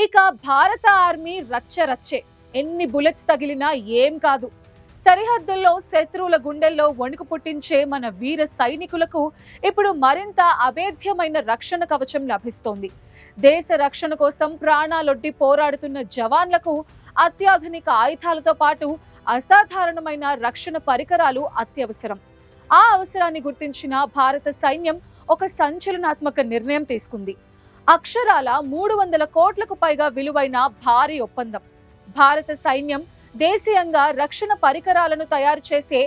ఇక భారత ఆర్మీ రచ్చరచ్చే. ఎన్ని బుల్లెట్స్ తగిలినా ఏం కాదు. సరిహద్దుల్లో శత్రువుల గుండెల్లో వణుకు పుట్టించే మన వీర సైనికులకు ఇప్పుడు మరింత అభేద్యమైన రక్షణ కవచం లభిస్తోంది. దేశ రక్షణ కోసం ప్రాణాలొడ్డి పోరాడుతున్న జవాన్లకు అత్యాధునిక ఆయుధాలతో పాటు అసాధారణమైన రక్షణ పరికరాలు అత్యవసరం. ఆ అవసరాన్ని గుర్తించిన భారత సైన్యం ఒక సంచలనాత్మక నిర్ణయం తీసుకుంది. అక్షరాల 300 కోట్లకు పైగా విలువైన భారీ ఒప్పందం. భారత సైన్యం దేశీయంగా రక్షణ పరికరాలను తయారు చేసే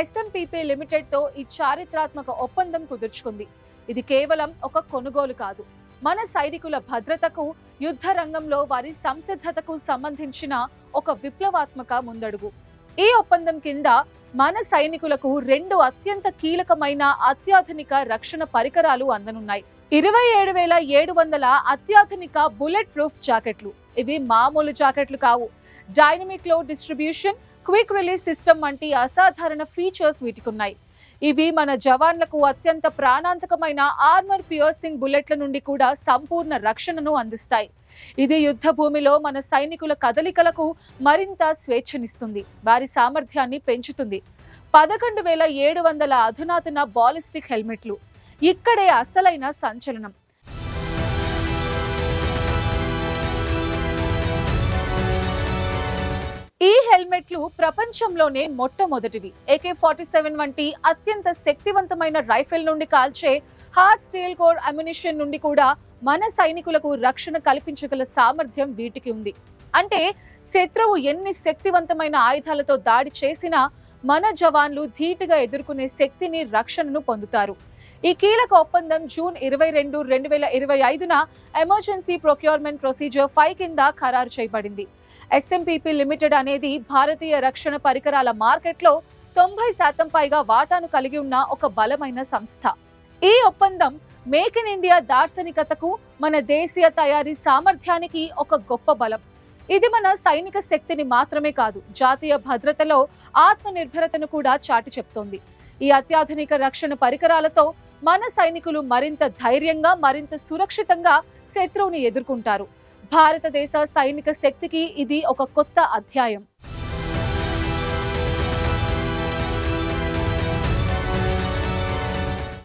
ఎస్ఎంపీపీ లిమిటెడ్తో ఈ చారిత్రాత్మక ఒప్పందం కుదుర్చుకుంది. ఇది కేవలం ఒక కొనుగోలు కాదు, మన సైనికుల భద్రతకు, యుద్ధ రంగంలో వారి సంసిద్ధతకు సంబంధించిన ఒక విప్లవాత్మక ముందడుగు. ఈ ఒప్పందం కింద మన సైనికులకు 2 అత్యంత కీలకమైన అత్యాధునిక రక్షణ పరికరాలు అందనున్నాయి. 27,700 అత్యాధునిక బుల్లెట్ ప్రూఫ్ జాకెట్లు. ఇవి మామూలు జాకెట్లు కావు. Dynamic load distribution, quick release system వంటి అసాధారణ ఫీచర్స్ వీటికున్నాయి. ఇవి మన జవాన్లకు అత్యంత ప్రాణాంతకమైన ఆర్మర్ పియర్సింగ్ బుల్లెట్ల నుండి కూడా సంపూర్ణ రక్షణను అందిస్తాయి. ఇది యుద్ధ భూమిలో మన సైనికుల కదలికలకు మరింత స్వేచ్ఛనిస్తుంది, వారి సామర్థ్యాన్ని పెంచుతుంది. 11,700 అధునాతన బాలిస్టిక్ హెల్మెట్లు ఇక్కడే అసలైన సంచలనం. ఈ హెల్మెట్లు ప్రపంచంలోనే మొట్టమొదటివి. AK-47 వంటి అత్యంత శక్తివంతమైన రైఫిల్ నుండి కాల్చే హార్డ్ స్టీల్ కోర్ అమ్యునిషన్ నుండి కూడా మన సైనికులకు రక్షణ కల్పించగల సామర్థ్యం వీటికి ఉంది. అంటే శత్రువు ఎన్ని శక్తివంతమైన ఆయుధాలతో దాడి చేసినా మన జవాన్లు ధీటుగా ఎదుర్కొనే శక్తిని, రక్షణను పొందుతారు. ఈ కీలక ఒప్పందం జూన్ 22, 2025న ఎమర్జెన్సీ ప్రొక్యూర్మెంట్ ప్రొసీజర్ 5 కింద ఖరారు చేయబడింది. ఎస్ఎంపీపీ లిమిటెడ్ అనేది భారతీయ రక్షణ పరికరాల మార్కెట్లో 90% పైగా వాటాను కలిగి ఉన్న ఒక బలమైన సంస్థ. ఈ ఒప్పందం మేక్ ఇన్ ఇండియా దార్శనికతకు, మన దేశీయ తయారీ సామర్థ్యానికి ఒక గొప్ప బలం. ఇది మన సైనిక శక్తిని మాత్రమే కాదు, జాతీయ భద్రతలో ఆత్మనిర్భరతను కూడా చాటి చెప్తోంది. ఈ అత్యాధునిక రక్షణ పరికరాలతో మన సైనికులు మరింత ధైర్యంగా, మరింత సురక్షితంగా శత్రువుని ఎదుర్కొంటారు. భారతదేశ సైనిక శక్తికి ఇది ఒక కొత్త అధ్యాయం.